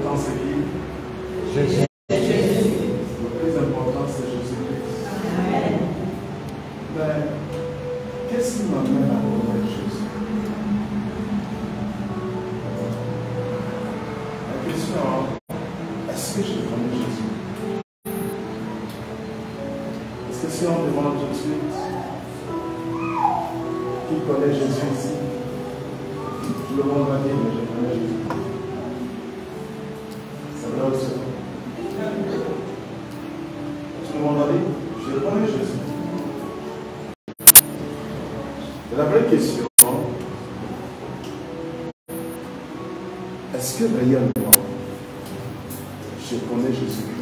important, c'est qui? Jésus. Le plus important, c'est Jésus-Christ. Mais qu'est-ce qui m'amène à connaître Jésus? La question, est-ce que je connais Jésus? Est-ce que si on demande tout de suite qui connaît Jésus ici, tout le monde va dire, mais je connais Jésus. C'est vrai aussi. Tout le monde va dire, je connais Jésus. Et la vraie question, est-ce que réellement je connais Jésus-Christ?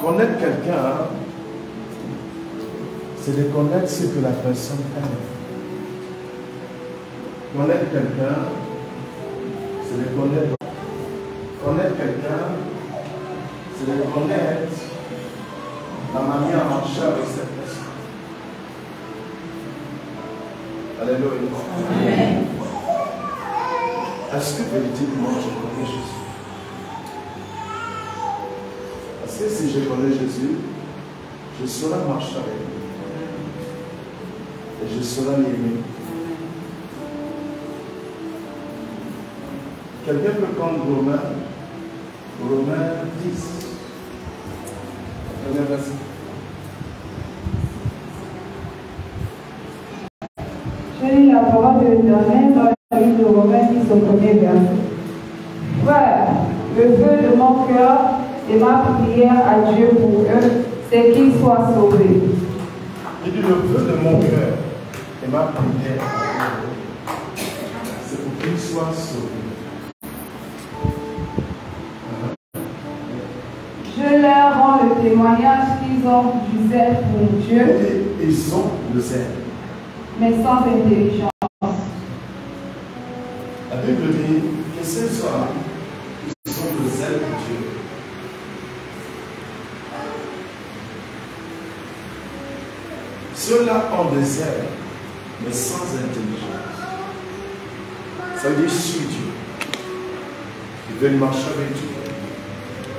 Connaître quelqu'un, c'est de connaître ce que la personne aime. Connaître quelqu'un, c'est de connaître. Connaître quelqu'un, c'est de connaître la manière de marcher avec cette personne. Alléluia. Amen. Est-ce que véritablement je connais Jésus? Parce que si je connais Jésus, je saurai marcher avec lui. Et je saurai l'aimer. Quelqu'un peut prendre Romains 10. Premier verset. Je lis la parole de l'Éternel dans le livre de Romains 10 au premier verset. Frère, le vœu de mon cœur et ma prière à Dieu pour eux, c'est qu'ils soient sauvés. Il dit le vœu de mon cœur et ma prière à Dieu, c'est pour qu'ils soient sauvés. Je leur rends le témoignage qu'ils ont du zèle pour Dieu. Et ils ont le zèle. Mais sans intelligence. La Bible dit que c'est ça, ils ont le zèle pour Dieu. Ceux-là ont le zèle, mais sans intelligence. Ça veut dire sur Dieu. Ils veulent marcher avec Dieu.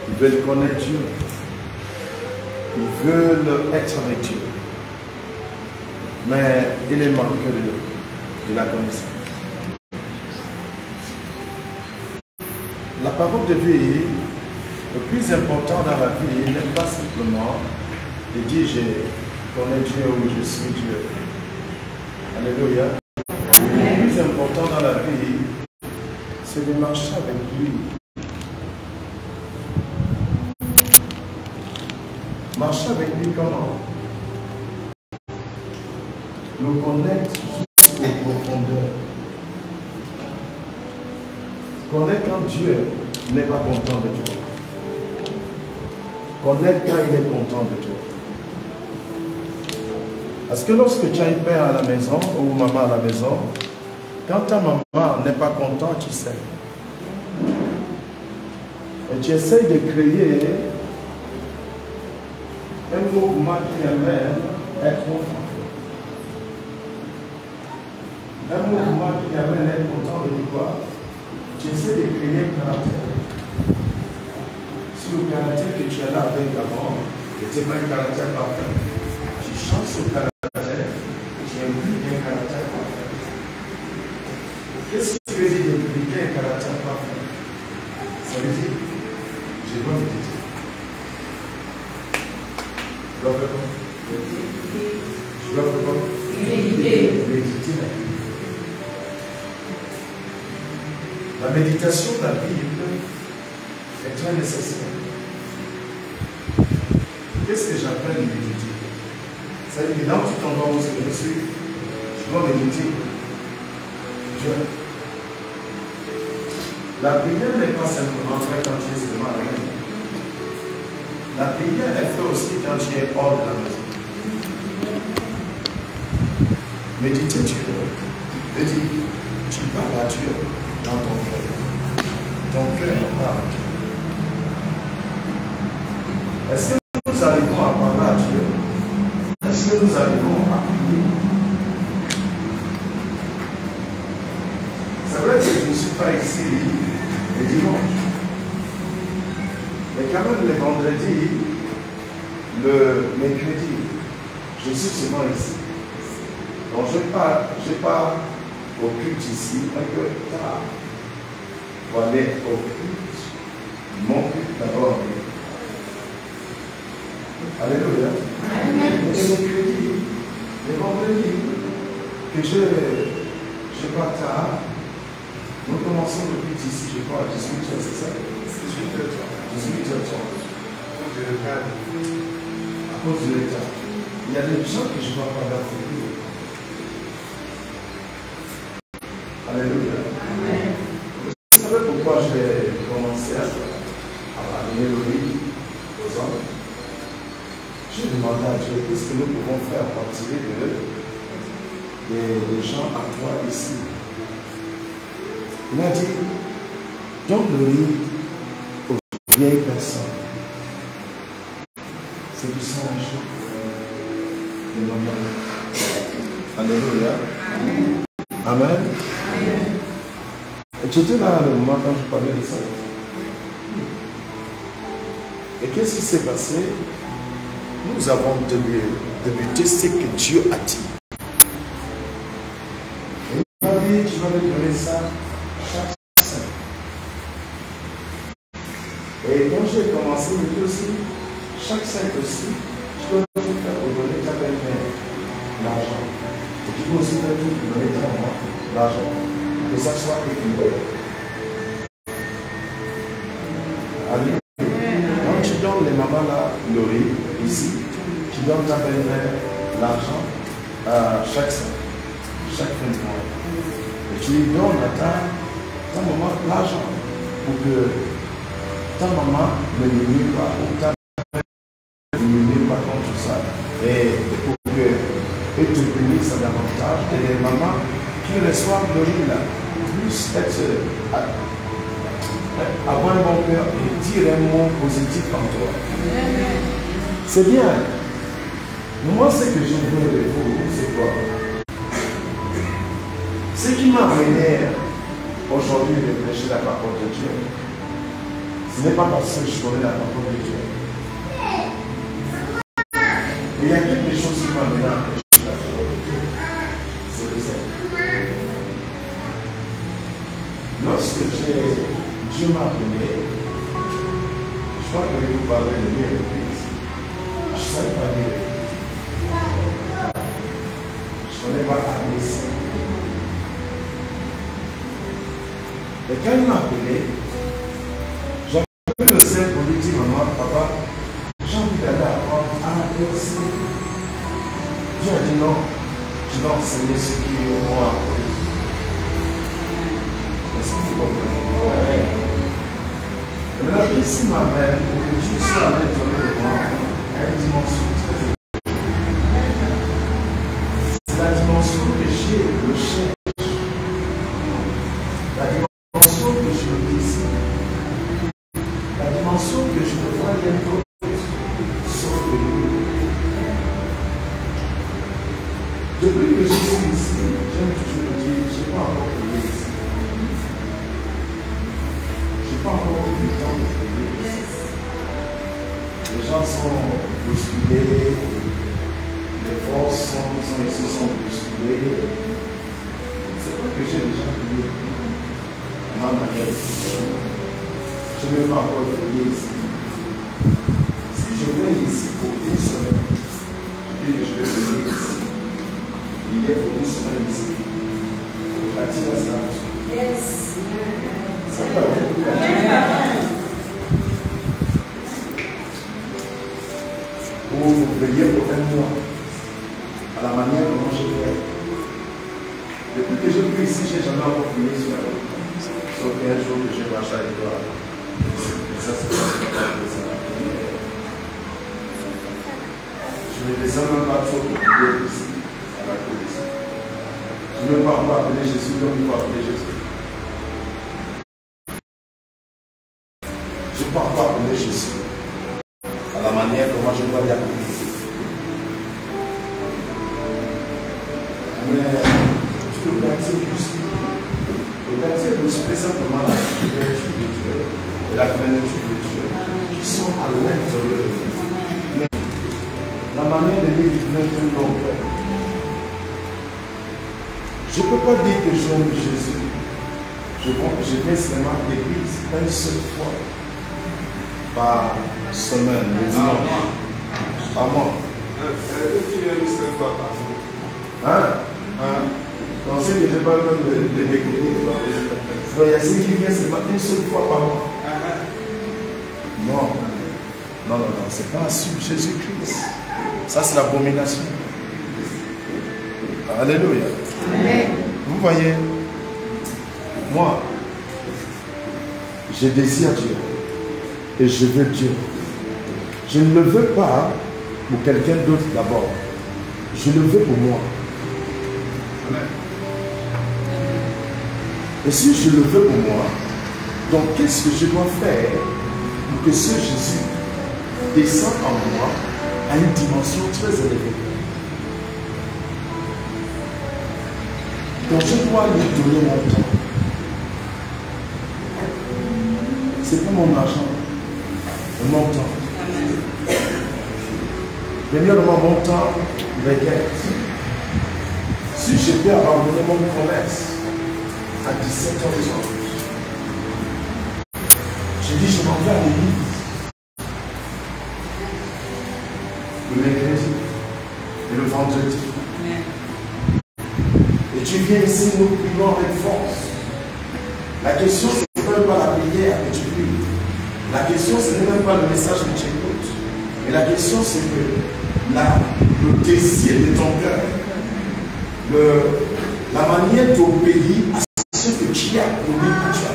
Ils veulent connaître Dieu. Ils veulent être avec Dieu. Mais il est manqué de la connaissance. La parole de vie, le plus important dans la vie, n'est pas simplement de dire je connais Dieu ou je suis Dieu. Alléluia. Le plus important dans la vie, c'est de marcher avec lui. Marcher avec lui comment? Le connaître jusqu'aux profondeurs. Connaître quand Dieu n'est pas content de toi. Connaître quand il est content de toi. Parce que lorsque tu as un père à la maison ou maman à la maison, quand ta maman n'est pas contente, tu sais. Et tu essayes de créer un mouvement qui amène être content. Un mouvement qui amène être content de quoi? Tu essaies de créer un caractère. Si le caractère que tu as là avec avant n'était pas un caractère parfait, tu changes ce caractère et tu impliques un caractère parfait. Qu'est-ce que tu veux dire d'impliquer un caractère parfait? Ça veut dire, je dois méditer. Je dois faire quoi? Je dois faire quoi? Méditer. La méditation de la Bible est très nécessaire. Qu'est-ce que j'appelle méditer? Ça veut dire que dans tout endroit où je suis, je dois méditer. La prière n'est pas simplement faite quand tu es seulement à la maison. La prière est faite aussi quand tu es hors de la maison. Méditer Dieu veut dire tu parles à Dieu dans ton cœur. Ton cœur parle. Est-ce que nous arrivons à parler à Dieu? Est-ce que nous arrivons à prier? pas ici les dimanches. Mais quand même les vendredis, le mercredi, je suis souvent ici. Donc je pars au culte ici un peu tard pour aller au culte, mon culte d'abord. Alléluia. Et les vendredis, que je pars tard, nous commençons le culte ici, je crois, à 18h, c'est ça? 18h30. À cause de l'état. Il y a des gens que je ne vois pas dans le culte. Alléluia. Amen. Vous savez pourquoi j'ai commencé à amener le riz aux hommes? J'ai demandé à Dieu, qu'est-ce que nous pouvons faire à partir des gens à toi ici? Il a dit, donne le riz aux vieilles personnes. C'est du sang chaud. De l'homme. Alléluia. Amen. Amen. Et tu étais là le moment quand je parlais de ça. Et qu'est-ce qui s'est passé? Nous avons débuté ce que Dieu a dit. Et il m'a dit, tu vas me donner ça chaque semaine. Et quand j'ai commencé, il dit aussi, chaque semaine aussi, tu dois tout faire pour donner ta belle-mère l'argent. Et tu dois aussi faire tout pour donner ta maman l'argent. Que ça soit équilibré. Alléluia. Quand tu donnes les mamans là, le riz, ici, tu donnes ta belle-mère l'argent chaque semaine, chaque fin de mois. Et tu lui donnes à ta maman l'argent pour que ta maman ne murmure pas, ou ta mère ne murmure pas contre ça. Et pour qu'elle te bénisse davantage, et les mamans qui reçoivent le riz là, puissent avoir un bon cœur et dire un mot positif en toi. C'est bien. Moi, ce que je veux de vous, c'est quoi? Ce qui m'a amené aujourd'hui de prêcher la parole de Dieu, ce n'est pas parce que je connais la parole de Dieu. Il y a quelque chose qui m'a amené à prêcher la parole de Dieu. C'est le Seigneur. Lorsque Dieu m'a appelé, je crois que je vous parlais de lui à l'église. Je ne savais pas lire. Je ne connais pas la mission. Et quand il m'a appelé, j'avais le seul pour lui dire, maman, papa, j'ai envie d'aller apprendre à la aussi. Dieu a dit non, je vais enseigner ce qui est au moins appris. Est-ce que vous comprenez? Et maintenant, ici, ma mère, pour que Dieu soit allé donner le moi, à une dimension très élevée. C'est la dimension que j'ai, le cherche. La dimension que je me désire. La dimension que je me vois bientôt sur le lieu. Depuis que je suis ici, j'aime toujours le dire, je n'ai pas encore prié ici. Je n'ai pas encore eu le temps de prier ici. Les gens sont bousculés, les forces sont ici, sont bousculées. C'est pas que j'ai déjà prié. Je ne vais pas encore prier ici. Si je viens ici pour une semaine, je dis que je vais venir ici. Il est pour une semaine ici. Pour attirer ça. Yes. Ça peut être. Pour veiller pour un mois. À la manière dont je fais. Depuis que je vis ici, je n'ai jamais encore prié sur la route. Sauf qu'un jour que j'ai marché avec toi. Ça, c'est pas ça. Je ne descends même pas trop pour prier ici, à la police. Je ne veux pas encore appeler Jésus comme il faut appeler Jésus. Je ne peux pas encore appeler Jésus à la manière dont moi je dois y appeler. Mais tu peux bâtir juste. Le bâtir respect simplement la couverture de Dieu et la plénitude de Dieu qui sont à l'intérieur de nous. La manière de vivre notre longueur. Je ne peux pas dire que j'aime Jésus. Je vais seulement à l'église une seule fois par semaine, le dimanche. Par mois. Tu aimes une seule fois par jour. Hein? On sait que je n'ai pas même de l'église. Il y a ceux qui viennent seulement une seule fois par mois. Non. Non, c'est pas sur Jésus-Christ. Ça, c'est l'abomination. Alléluia. Amen. Vous voyez, moi, je désire Dieu et je veux Dieu. Je ne le veux pas pour quelqu'un d'autre d'abord. Je le veux pour moi. Et si je le veux pour moi, donc qu'est-ce que je dois faire pour que ce Jésus descende en moi à une dimension très élevée? Donc je dois lui donner mon temps. C'est pas mon argent, c'est mon temps. Premièrement, mon temps regarde. Si je peux abandonner mon commerce à 17 ans, je dis je m'en vais à l'église. Le mercredi et le vendredi. Et tu viens ici, nous prions avec force. La question, ce n'est même pas la prière que tu pries. La question, ce n'est même pas le message que tu écoutes. Mais la question, c'est que le désir de ton cœur, la manière d'obéir à ce que tu as promis à Dieu.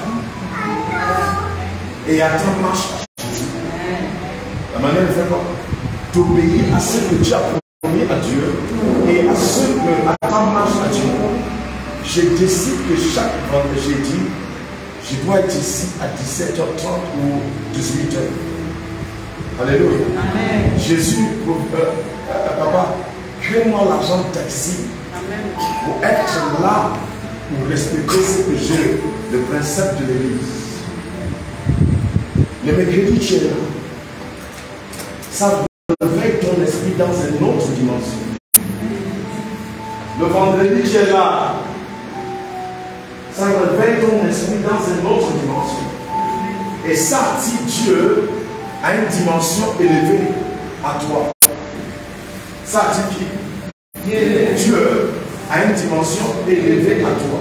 Et à ta marche à Jésus. La manière de faire quoi? D'obéir à ce que tu as promis à Dieu et à ta marche à Dieu. Je décide que chaque vendredi, je dois être ici à 17h30 ou 18h. Alléluia. Amen. Jésus, papa, crée-moi l'argent de taxi pour être là, pour respecter ce que j'ai, le principe de l'église. Le mercredi, tu es là. Ça réveille ton esprit dans une autre dimension. Le vendredi, tu es là. Ça réveille ton esprit dans une autre dimension. Et ça attire Dieu à une dimension élevée à toi. Ça attire qui? Dieu à une dimension élevée à toi.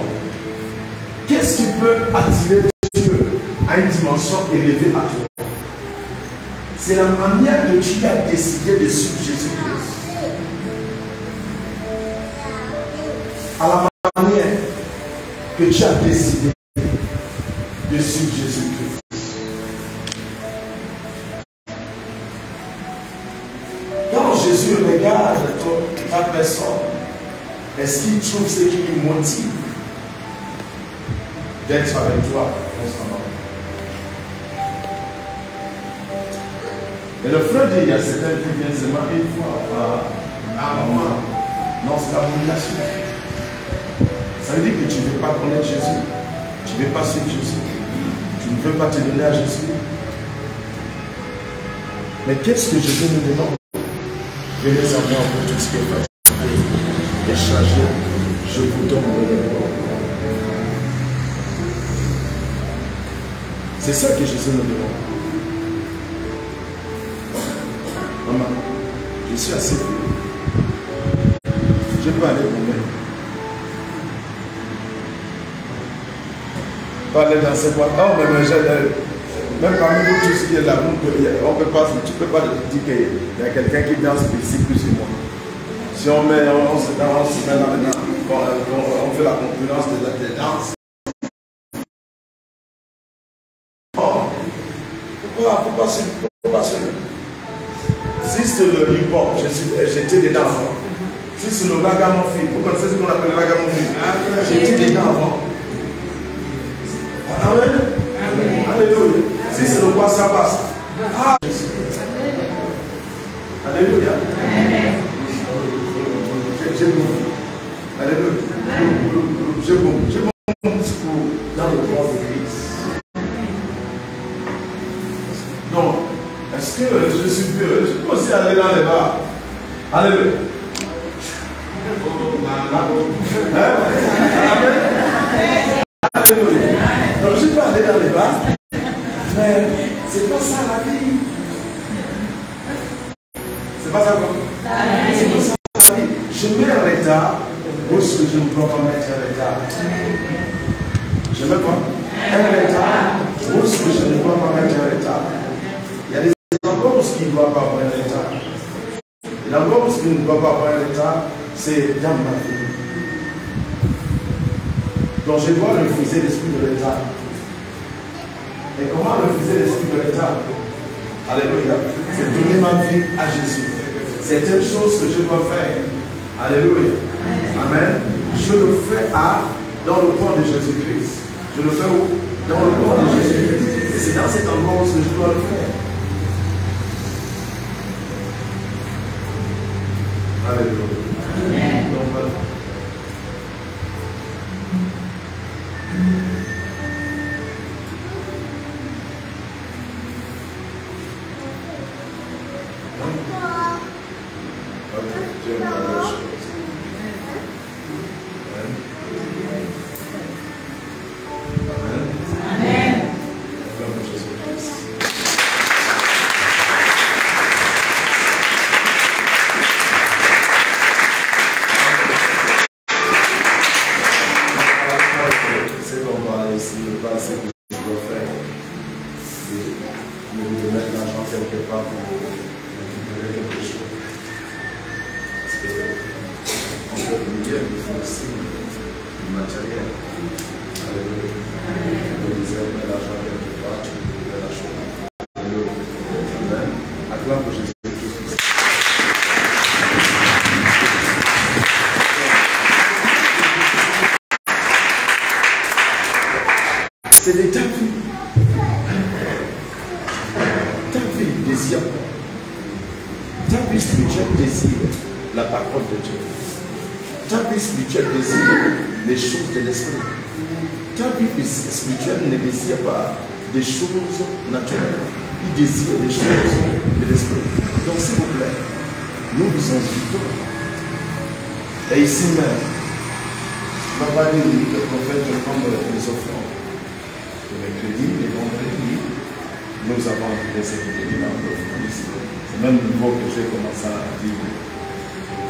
Qu'est-ce qui peut attirer Dieu à une dimension élevée à toi? C'est la manière que tu as décidé de suivre Jésus-Christ. À la manière que tu as décidé de suivre Jésus-Christ. Quand Jésus regarde ta personne, est-ce qu'il trouve ce qui lui motive d'être avec toi constamment? Et le frère dit, il y a certains qui viennent seulement une fois à un moment dans cette abomination. Ça veut dire que tu ne veux pas connaître Jésus. Tu ne veux pas suivre Jésus. Tu ne veux pas te donner à Jésus. Mais qu'est-ce que Jésus nous demande? Venez à moi pour tout ce qui est fatigué et chargé. Je vous donne le repos. C'est ça que Jésus nous demande. Maman, je suis assez vieux. Je peux aller vous-même. Pas aller dans ces boîtes. Oh, mais même parmi nous tous qui est là, on peut pas, tu ne peux pas dire qu'il y a quelqu'un qui danse ici plus que moi. Si on se met là maintenant, on fait la concurrence des danses. Oh, pourquoi se... Si c'est le hip-hop, j'étais dedans avant. Si c'est le ragamuffin, vous connaissez ce qu'on appelle le ragamuffin? J'étais dedans avant. Amen. Alléluia. Si c'est le quoi ça passe. Ah, alléluia. J'ai bon. Alléluia. J'ai bon. J'ai bon dans le corps. que je suis pieux, je peux aussi aller dans les bars. Alléluia. Alléluia. Donc je peux aller dans les bars, mais c'est pas ça la vie. C'est pas ça quoi? C'est pas ça la vie. Je mets un retard où ce que je ne dois pas mettre un retard. Je mets quoi? Un retard où ce que je ne dois pas mettre un retard. Il y a des endroits où ce qui ne doit pas avoir un retard. Et l'endroit où ce qui ne doit pas avoir un retard, c'est dans ma vie. Donc je dois refuser l'esprit de retard. Et comment refuser l'esprit de retard? Alléluia. C'est donner ma vie à Jésus. C'est une chose que je dois faire. Alléluia. Amen. Je le fais dans le corps de Jésus-Christ. Je le fais où? Dans le corps de Jésus-Christ. Et c'est dans cet endroit où je dois le faire. Alléluia. Donc voilà. C'est de ta vie. Ta vie désire. Ta vie spirituelle désire la parole de Dieu. Ta vie spirituelle désire les choses de l'esprit. Ta vie spirituelle ne désire pas des choses naturelles. Il désire des choses de l'esprit. Donc s'il vous plaît, nous vous invitons. Et ici même, on va pas dire que le prophète de prendre les offrandes. Le mercredi, les vendredis, nous avons des activités dans l'offrande ici. C'est même le niveau que j'ai commencé à dire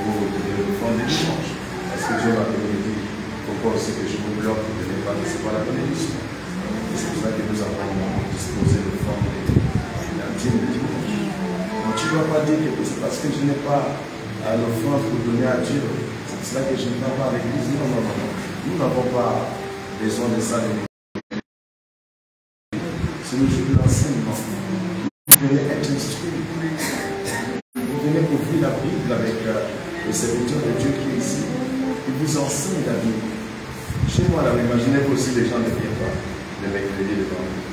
pour l'offrande des dimanches. Parce que Dieu m'a dit, pourquoi aussi que je vous bloque de ne pas recevoir la bénédiction. C'est pour ça que nous avons disposé l'offrande intime de dimanche. Donc tu ne dois pas dire que c'est parce que je n'ai pas l'offrande pour donner à Dieu. C'est pour cela que je ne vais pas à l'église. Non, non, non, non. Nous n'avons pas besoin de ça. C'est le jour de l'enseignement. Vous venez être instruit. Vous venez ouvrir la Bible avec le serviteur de Dieu qui est ici. Il vous enseigne la Bible. Chez moi, là, imaginez-vous aussi les gens ne viennent pas le mercredi devant vous.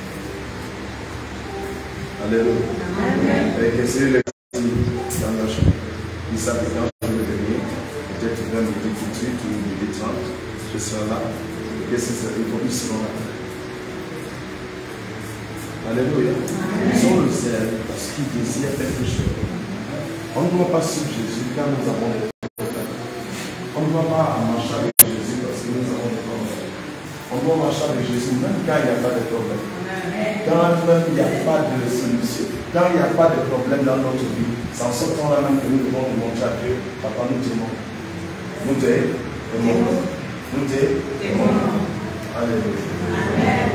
Alléluia. Et que c'est le dans la chambre. Ils savent que quand je vais venir, peut-être vers midi tout de suite ou midi 30, je serai là. Qu'est-ce que c'est? Ils seront là. Alléluia. Ils ont le zèle parce qu'ils désirent quelque chose. On ne doit pas suivre Jésus car nous avons des problèmes. On ne doit pas marcher avec Jésus parce que nous avons des problèmes. On doit marcher avec Jésus même quand il n'y a pas de problème. Quand même il n'y a pas de solution. Quand il n'y a pas de problème dans notre vie, c'est en ce temps-là même que nous devons demander à Dieu, Papa, nous t'aimons. Nous t'aimons. Nous t'aimons. Alléluia. Amen.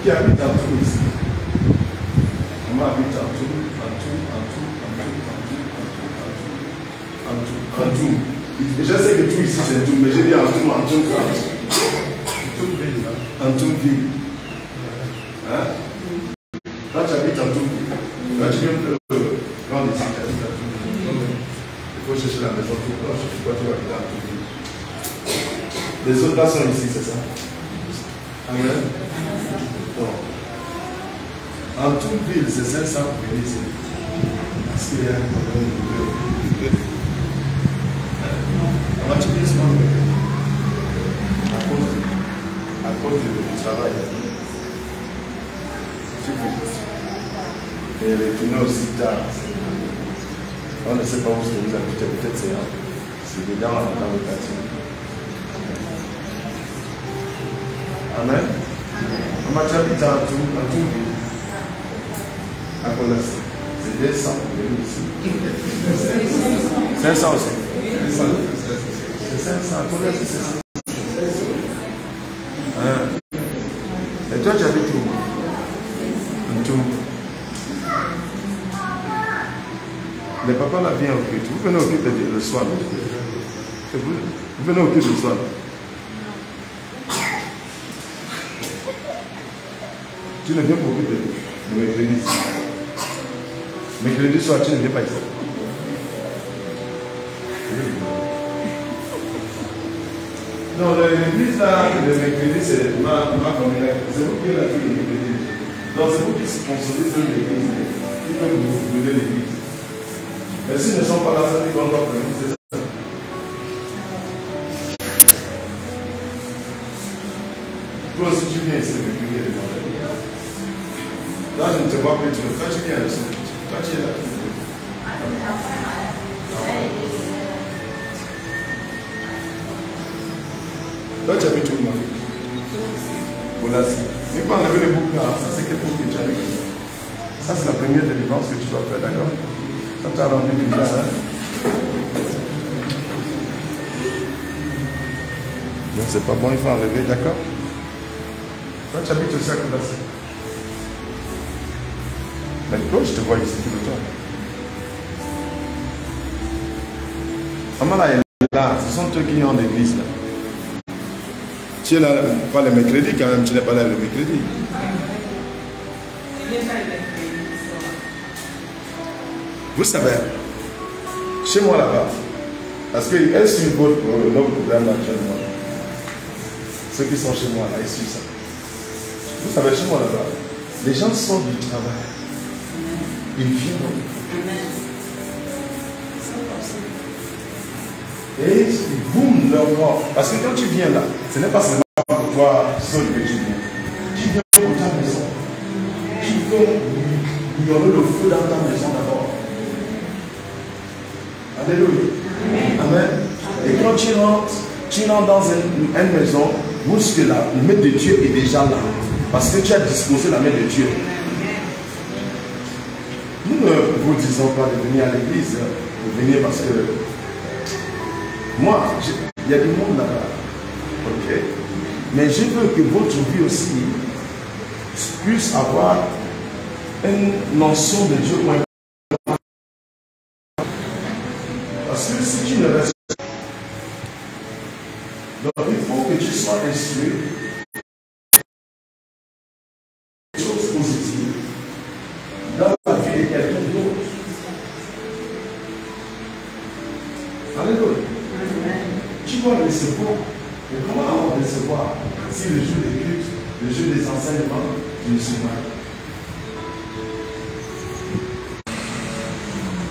Qui habite en tout ici? Comment habite en tout? En tout. Je sais que tout ici c'est tout, mais j'ai dit en tout. En toute ville. Hein? Là tu habites en toute ville. Là tu viens de grande ici, tu habites en toute ville. Il faut chercher la maison tout proche, pourquoi tu habites en toute ville? Les autres là sont ici, c'est ça? Amen. Donc, en toute ville, c'est 500 pour venir ici. Est-ce qu'il y a un problème de on va checker ce moment à cause du travail. Et les tournées aussi tard. On ne sait pas où vous habitez, peut-être c'est dedans dans le quartier. Amen. On m'a déjà dit à tout à Colas. C'est 200 ici. 500 aussi. C'est 500 à Colas, c'est 500. Et toi, tu habites où? Tout. Les papas là viennent au culte. Vous venez au culte le soir. Vous venez au culte le soir. Tu ne viens pas au culte de mercredi. Mercredi soir, tu ne viens pas ici. Non, l'église là, le mercredi, c'est ma communauté. C'est vous qui êtes là tous les mercredis. Donc c'est vous qui sponsorisez l'église. Qui peut vous brûler l'église. Mais s'ils ne sont pas là, ça dit qu'on doit prendre, c'est ça. Toi aussi, tu viens ici, le mercredi, le vendredi. Là, je ne te vois plus, toi tu viens ici. Toi, tu es là. Toi, tu habites où, ma fille? Voilà, si pas enlever les boucles là, ça c'est quelque chose que tu as mis. Ça, c'est la première délivrance que tu dois faire, d'accord? Ça t'a rendu bizarre, hein? Donc, c'est pas bon, il faut enlever, d'accord? Toi, tu habites aussi à Koudassi. Mais toi, je te vois ici tout le temps. Maman là, elle est là. Ce sont eux qui ont l'église là. Tu es là, pas le mercredi quand même, tu n'es pas là le mercredi. Vous savez, chez moi là-bas, parce qu'elles suivent notre programme actuellement. Ceux qui sont chez moi là, ils suivent ça. Vous savez, chez moi là-bas, les gens sortent du travail. Ils viennent. Et ils boum leur corps. Parce que quand tu viens là, ce n'est pas seulement pour toi seul que tu viens. Tu viens pour ta maison. Tu viens, il y aura le feu dans ta maison d'abord. Alléluia. Amen. Et quand tu rentres dans une maison, bouge là, le maître de Dieu est déjà là. Parce que tu as disposé la main de Dieu. Nous ne vous disons pas de venir à l'église, de venir parce que moi, il y a du monde là-bas. Ok. Mais je veux que votre vie aussi puisse avoir une notion de Dieu. Parce que si tu ne restes pas, donc il faut que tu sois instruit des choses positives dans la vie de quelqu'un d'autre. Alléluia. Tu dois recevoir. Mais comment on va recevoir si le jour des cultes, le jour des enseignements, tu ne suis pas?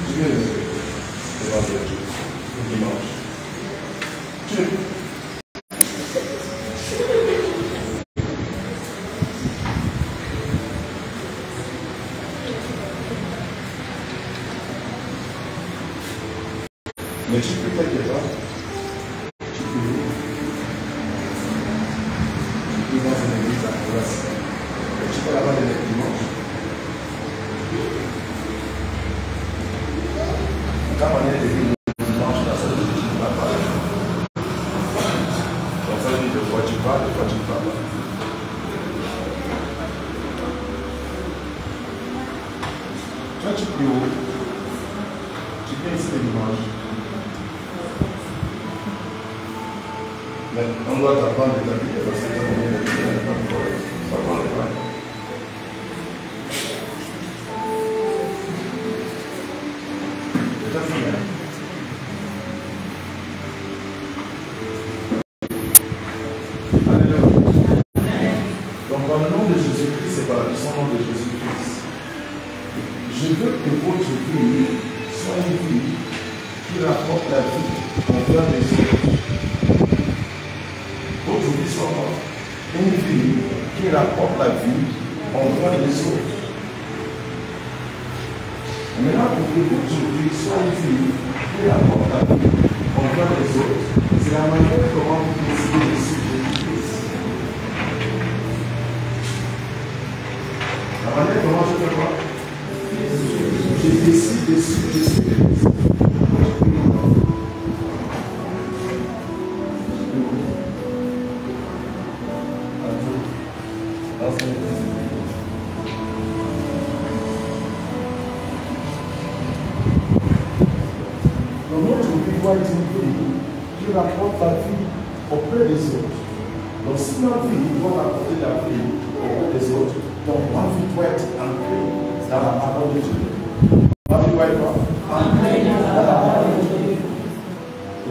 Je viens de voir le dimanche. Mais tu peux quelque part. Tu peux dans une église à Colas. Tu peux là-bas le dimanche. Quand on est le dimanche, là, ça veut dire que tu ne vas pas. Donc ça veut dire de quoi tu parles, de quoi tu ne parles pas. Toi, tu peux où? Tu viens ici le dimanche. Mais on doit t'apprendre de t'habiller parce que tu as envie de t'habiller, pas de problème. Ça prend le temps. C'est ta fille, hein? Alléluia. Donc, dans le nom de Jésus-Christ, c'est par le nom de Jésus-Christ. Je Je veux que votre vie soit une vie qui rapporte la vie envers les autres. Votre vie soit une vie qui rapporte la vie envers les autres. Maintenant, pour que votre vie soit une vie qui rapporte la vie envers les autres, c'est la manière comment vous décidez de suivre Christ. La manière comment je fais quoi? Je décide de suivre Christ. Qui rapporte la vie auprès des autres. Donc si ma vie doit rapporter la vie auprès des autres, donc ma vie doit être ancrée dans la parole de Dieu. Ma vie doit être ancrée dans la parole de Dieu.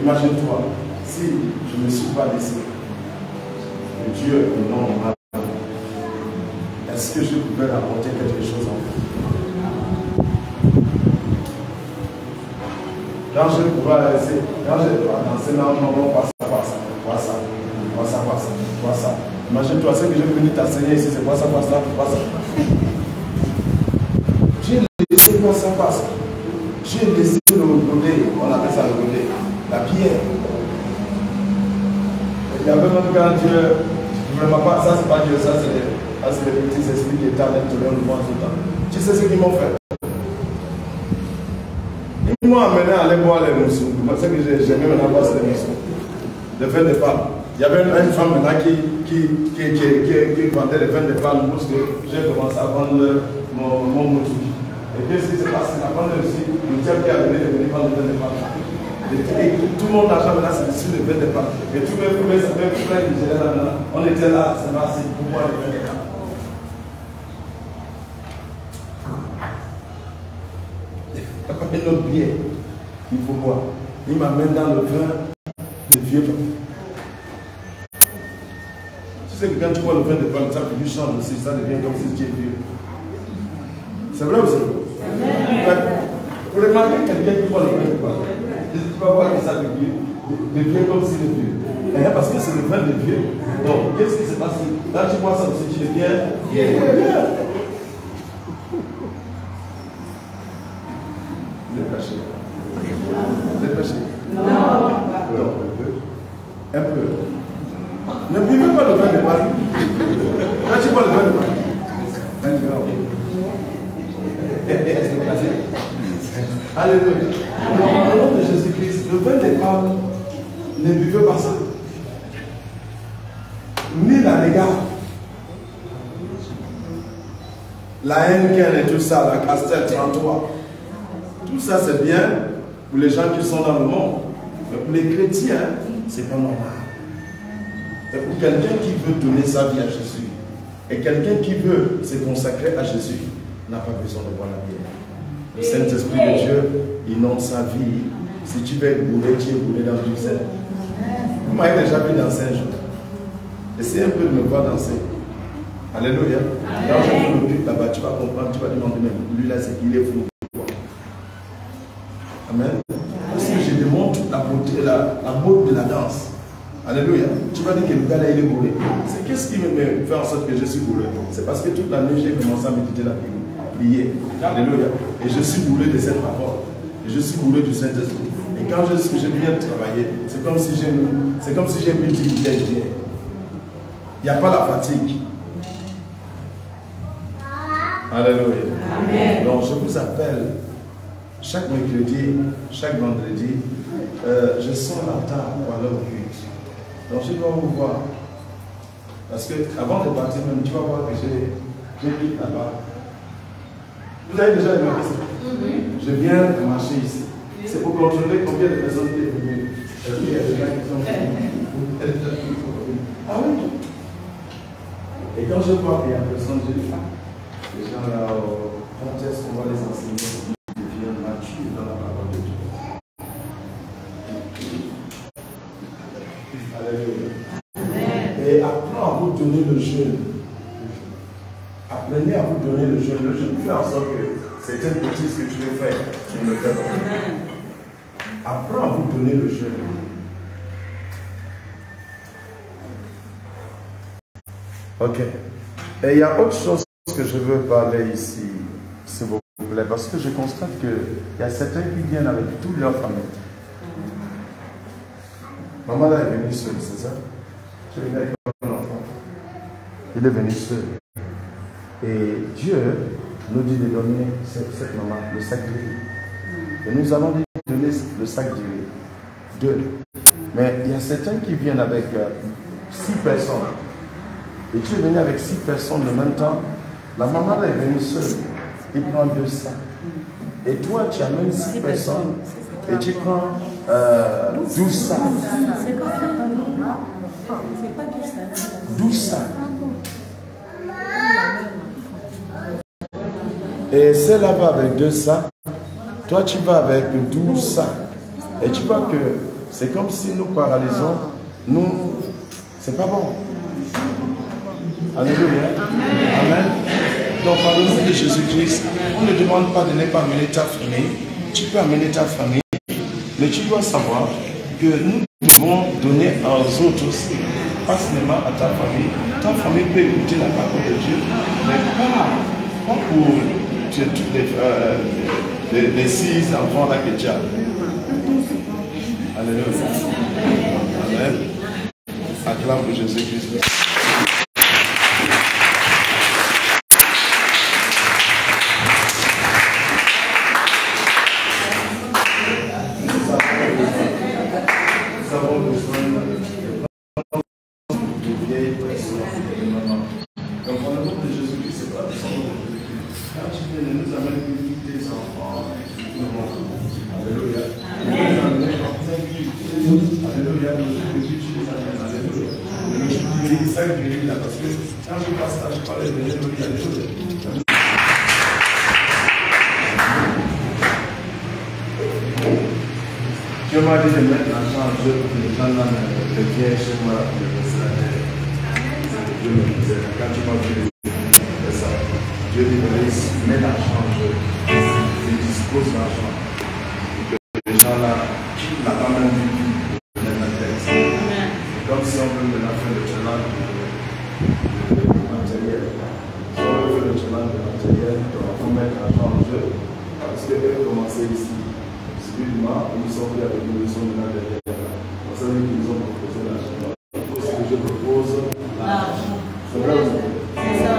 Imagine-toi, si je ne me suis pas laissé que Dieu est non ma vie, est-ce que je pouvais rapporter quelque chose en fait? Quand je pourrais laisser, quand je dois danser, non, pas ça. Imagine-toi, ce que je vais venir t'enseigner ici, c'est pas ça. J'ai laissé quoi ça passe. J'ai laissé le godet, on appelle ça le godet, la pierre. Il y avait même quand Dieu, vraiment pas, ça c'est pas Dieu, ça c'est les petits esprits qui éternels qui viennent nous voir tout le temps. Tu sais ce qu'ils m'ont fait? Ils m'ont amené à aller boire les moussous. Moi, ce que j'aimais maintenant voir, c'est les moussous. Le vin de palme. Il y avait une femme maintenant qui vendait le vin de palme parce que j'ai commencé à vendre mon moussou. Et qu'est-ce qui s'est passé? La femme aussi, le diable qui a donné le vin de palme. Et tout mon argent maintenant, c'est sur le vin de palme. Et tous mes frères, on était là, c'est passé pour boire le vin de palme. Un autre biais qu'il faut boire. Il m'amène dans le vin de vieux. Tu sais que quand tu bois le vin de palme, ça fait du change aussi, ça devient comme si tu es vieux. C'est vrai aussi? Pour remarquer quelqu'un qui boit le vin de palme, tu vas voir que ça devient comme si le vieux. Et parce que c'est le vin de vieux. Donc, qu'est-ce qui se passe? Là, tu bois ça aussi, tu deviens vieux. Vous êtes péché? Non. Un peu. Ne buvez pas le vin de palme. Quand tu bois le vin de palme, alléluia. Au nom de Jésus-Christ, le vin de palme, ne buvez pas ça. Ni la régale. La haine et tout ça, la Castel 33. Tout ça c'est bien pour les gens qui sont dans le monde. Mais pour les chrétiens, c'est pas normal. Et pour quelqu'un qui veut donner sa vie à Jésus, et quelqu'un qui veut se consacrer à Jésus, n'a pas besoin de boire la bière. Le Saint-Esprit de Dieu inonde sa vie. Si tu veux être bourré, tu es bourré dans du sel. Vous m'avez déjà vu danser un jour. Essayez un peu de me voir danser. Alléluia. Quand je fais le clip là-bas, tu vas comprendre, tu vas demander même, lui là, c'est qu'il est fou. Amen. Parce que je démontre la beauté, la beauté de la danse. Alléluia. Tu vas dire que le gars là, il est bourré. C'est qu'est-ce qui me fait en sorte que je suis bourré? C'est parce que toute la nuit, j'ai commencé à méditer la Bible, prier. Alléluia. Et je suis bourré de cette parole. Et je suis bourré du Saint-Esprit. Et quand je viens travailler, c'est comme si j'ai multiplié les biens. Il n'y a pas la fatigue. Alléluia. Amen. Donc je vous appelle chaque mercredi, chaque vendredi, je sors la table pour aller au culte. Donc je dois vous voir. Parce que avant de partir même, tu vas voir que j'ai quitté là-bas. Vous avez déjà remarqué ça? Je viens de marcher ici. C'est pour contrôler combien de personnes qui sont venues. Et puis il y a des gens qui sont venus. Ah oui. Et quand je vois qu'il y a personne, je dis, les gens là, quand est-ce qu'on va les enseigner, ils deviennent matures dans la parole de Dieu. Alléluia. Et apprends à vous donner le jeûne. Apprenez à vous donner le jeûne. Le jeûne fait en sorte que C'est une bêtise que tu veux faire. Tu ne le fais pas. Apprends à vous donner le jeûne. Ok. Et il y a autre chose que je veux parler ici, s'il vous plaît, parce que je constate qu'il y a certains qui viennent avec toute leur famille. Maman là est venue seule, c'est ça? Tu es venu avec un enfant. Il est venu seul. Et Dieu nous dit de donner cette maman le sac de riz. Et nous allons lui donner le sac de riz. 2. Mais il y a certains qui viennent avec 6 personnes. Et tu es venu avec 6 personnes en même temps. La maman là est venue seule. Il prend 2 sacs. Et toi, tu amènes 6 personnes. Et tu prends 12 sacs. 12 sacs. Et celle-là va avec 2 sacs. Toi, tu vas avec 12 sacs. Et tu vois que c'est comme si nous paralysons. Nous, c'est pas bon. Alléluia. Amen. Donc, par le nom de Jésus-Christ, on ne demande pas de ne pas amener ta famille. Tu peux amener ta famille. Mais tu dois savoir que nous devons donner aux autres aussi. Pas seulement à ta famille. Ta famille peut écouter la parole de Dieu. Mais pas pour toutes les 6 enfants là que tu as. Alléluia. Amen. Acclame pour Jésus-Christ. Nous avons besoin de vieilles personnes, de maman. Donc, en le nom de Jésus-Christ, c'est pas besoin de quand tu viens de nous amener tous tes enfants, alléluia. Alléluia, alléluia. Je dis ça que je dis là parce que quand je passe là, je parlais de alléluia. Dieu m'a dit de mettre l'argent en jeu pour que les gens viennent chez moi pour le restaurateur. Dieu me disait, quand tu m'as vu, c'est ça. Dieu dit, mets l'argent en jeu. Il dispose l'argent. Les gens là, n'a pas même vu de mettre la tête. Comme si on veut maintenant faire le challenge de matériel. Si on veut faire le challenge de matériel, on va mettre l'argent en jeu. Parce que eux commençaient ici. Moi, nous sommes venus avec nous, nous sommes venus derrière. Vous savez qu'ils nous ont proposé l'argent. Ce que je propose, l'argent. C'est vrai ou non? C'est ça.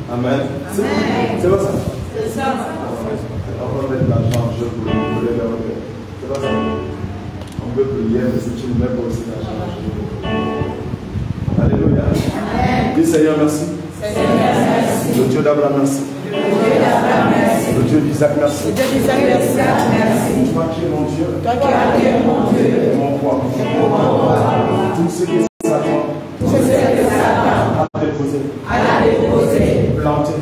Amen. C'est pas ça? C'est ça. On va mettre l'argent en jeu pour les garder. C'est pas ça? On peut prier, mais si tu ne mets pas aussi l'argent en jeu. Alléluia. Dis Seigneur, merci. Seigneur, merci. Le Dieu d'Abraham, merci. Le Dieu d'Isaac, merci. Toi qui es mon Dieu. Mon roi. Tout ce que Satan a déposé, planté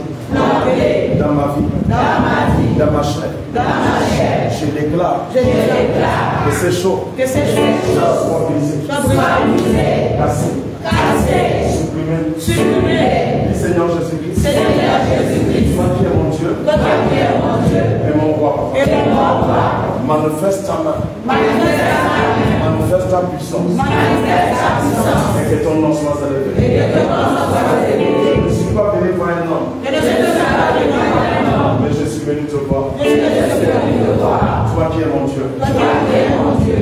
dans ma vie, dans ma chair. Je déclare que c'est chaud. Soit brisé. Cassé. Supprimé. Seigneur Jésus-Christ. Toi qui es mon Dieu. Et mon roi. Manifeste ta main. Manifeste ta puissance. Et que ton nom soit élevé. Je ne suis pas venu voir un homme. Mais je suis venu te voir. Toi qui es mon Dieu.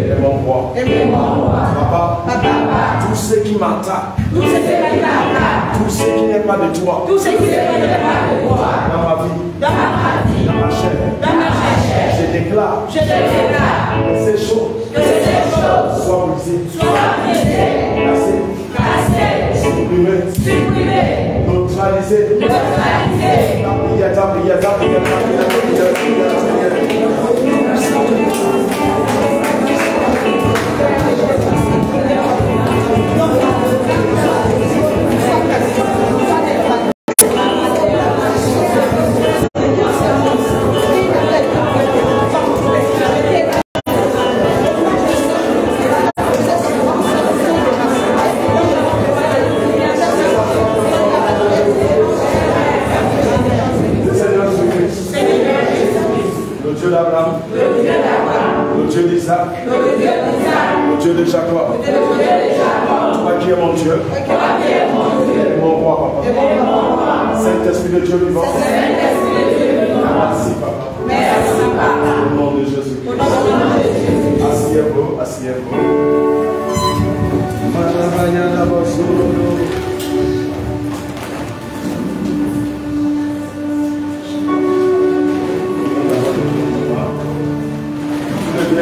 Et mon roi. Papa. Tout ce qui m'attaque. Tout ce qui n'est pas de toi. Dans ma vie. Dans ma chair. Je déclare. Que ces choses soient brisées. Cassées. Supprimées. Neutralisées. Ta prière. Seigneur Jésus-Christ. Mon roi, papa. Saint-Esprit de Dieu vivant. Merci, papa. Au nom de Jésus. Asseyez-vous, asseyez-vous.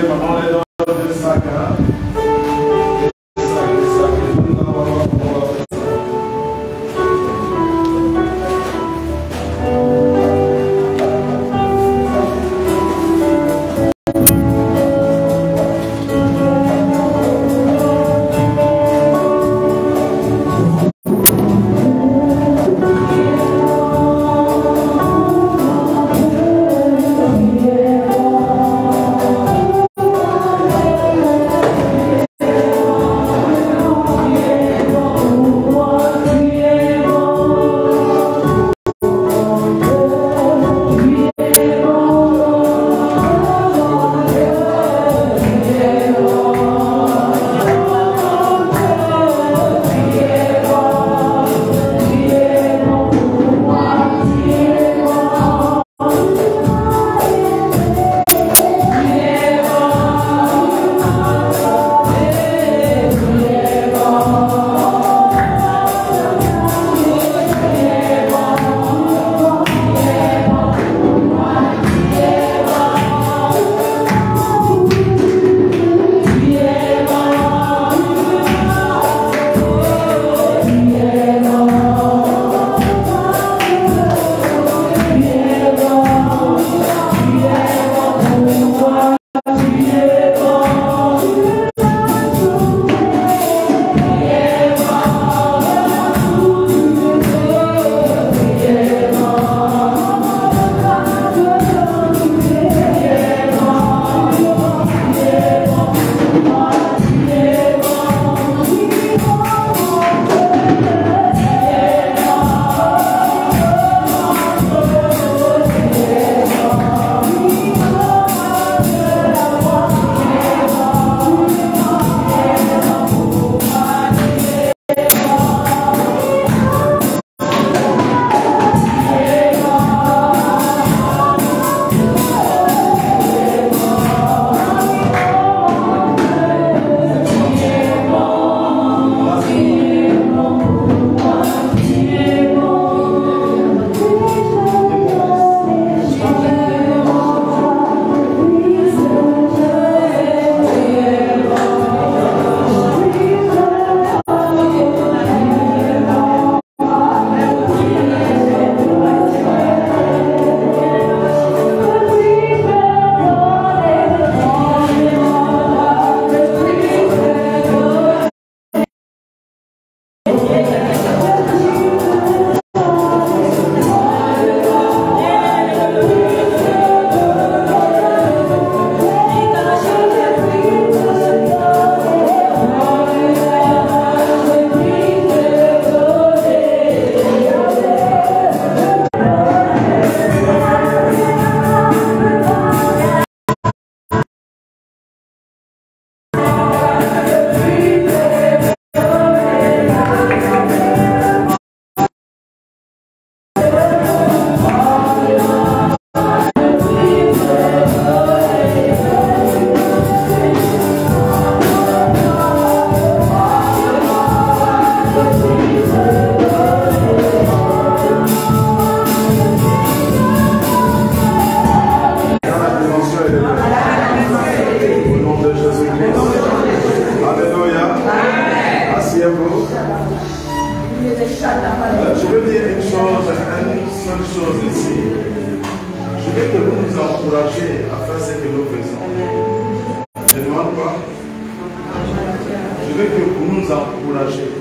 Maman, les dons de Saga. Je veux dire une seule chose ici. Je veux que vous nous encouragez à faire ce que nous faisons. Je ne demande pas. Je veux que vous nous encouragez.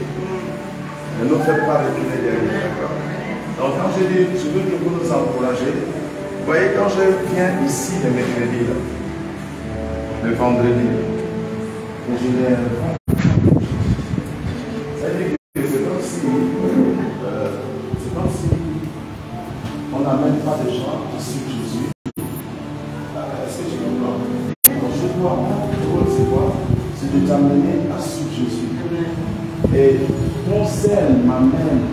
Ne nous faites pas reculer derrière. Donc quand je dis, je veux que vous nous encouragez. Vous voyez, quand je viens ici le mercredi, le vendredi, et je viens on n'amène pas des gens qui suivent Jésus. Est-ce que tu comprends? Donc je dois, mon rôle c'est quoi? C'est de t'amener à suivre Jésus. Et on sait scène m'amène.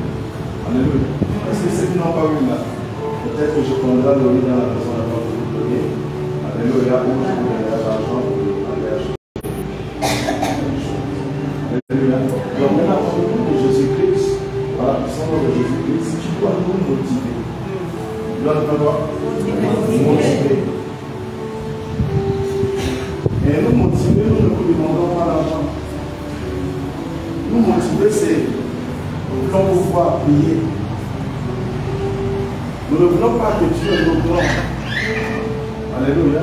Alléluia. Parce que ceux qui n'ont pas vu là, peut-être que je prendrai le lit dans la maison avant de vous donner. Alléluia. Où je vous donnerai l'argent pour aller acheter. Alléluia. Donc maintenant, au nom de Jésus-Christ, par la puissance de Jésus-Christ, tu dois nous motiver. Tu dois nous motiver. Et nous motiver, nous ne vous demandons pas l'argent. Nous motiver, c'est nous voulons pouvoir prier. Nous ne voulons pas que Dieu nous donne. Alléluia.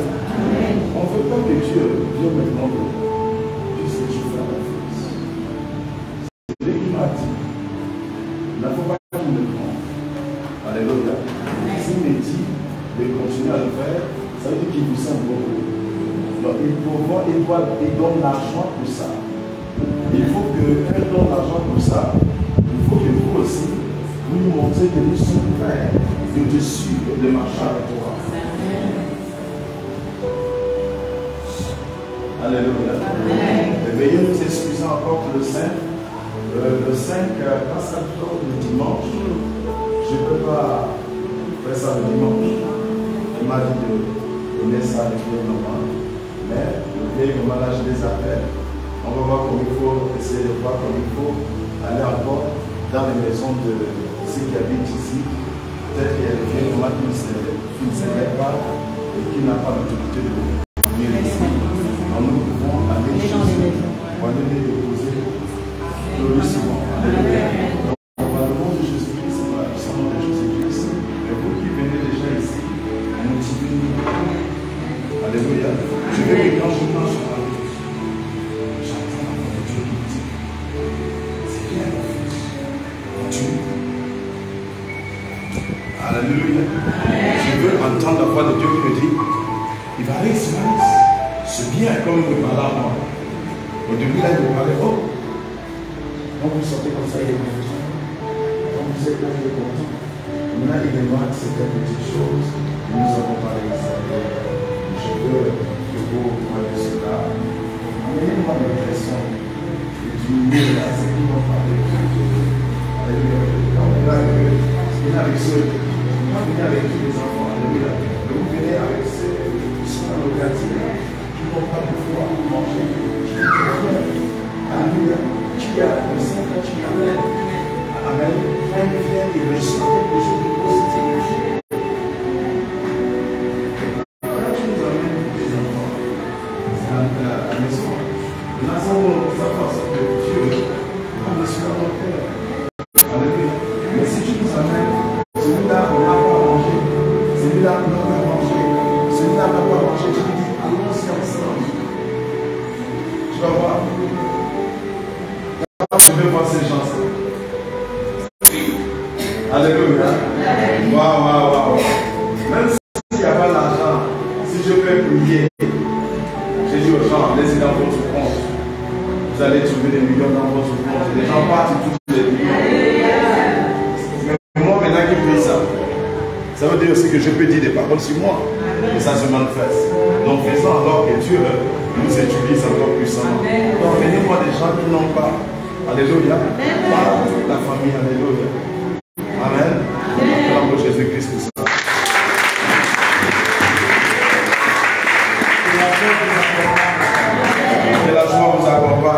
On ne veut pas que Dieu vienne maintenant puisse que tu fasses la force. C'est lui qui m'a dit. Il ne faut pas qu'il le prenne. Alléluia. S'il me dit de continuer à le faire, ça veut dire qu'il vous sent beaucoup. Donc il donne l'argent pour ça. Il faut que quelqu'un donne l'argent pour ça. Il faut que vous aussi, vous nous montrez que nous sommes prêts de te suivre, de marcher avec toi. Alléluia. Veuillez nous excuser encore pour le 5. Le 5, quand ça tombe le dimanche, je ne peux pas faire ça le dimanche. Il m'a dit de donner ça avec le moment. Mais le vieil moment là, je les appelle. On va voir comment il faut essayer de voir comment il faut aller encore dans les maisons de ceux qui habitent ici. Peut-être qu'il y a des vieilles moments qui ne s'élèvent pas et qui n'ont pas l'autorité de venir ici. Donc nous pouvons aller chez eux pour aller les déposer glorieusement. On va le nom de Jésus-Christ, on va le nom de Jésus-Christ. Et vous qui venez déjà ici, motivez-nous. Alléluia. Je veux que quand je marche sur la route, j'entends la voix de Dieu qui me dit, c'est bien mon fils, continue. Alléluia. Je veux entendre la voix de Dieu qui me dit, il va aller se marier. C'est bien comme il me parlait à moi. Au début là, il me parlait, oh, quand vous sortez comme ça, il est content. Quand vous êtes là, il est content. Maintenant, il est noir, c'est des petites choses. Nous avons parlé de ça. Je veux que vous voyez cela. Amenez-moi des questions. Et du milieu là, c'est qui vont parler de Dieu. Alléluia. Quand on est là, venez avec ceux. Quand venez avec tous les enfants. Alléluia. Et vous venez avec ceux qui sont dans le quartier, qui n'ont pas de foi pour manger. Alléluia. Qui a le Saint-Esprit qui amène. Amen. Quand il vient, il reçoit quelque chose de positif. Mais si tu nous amènes, celui-là on n'a pas mangé, celui-là on n'a pas mangé, celui-là n'a pas mangé, tu lui dis allons-y ensemble. Tu vas voir. Je vais voir ces gens-là. Alléluia. Waouh. Même s'il n'y a pas d'argent, si je peux prier, j'ai dit aux gens, laissez dans votre compte. Vous allez trouver des millions dans votre compte. Les gens partent tous les millions. Mais moi, maintenant qui prie ça, ça veut dire aussi que je peux dire des paroles sur moi. Et ça se manifeste. Donc faisons alors que Dieu nous utilise encore puissamment. Donc venez-moi des gens qui n'ont pas. Alléluia. Pas la famille. Alléluia. Amen. Acclame Jésus-Christ pour ça. Que la joie vous accompagne.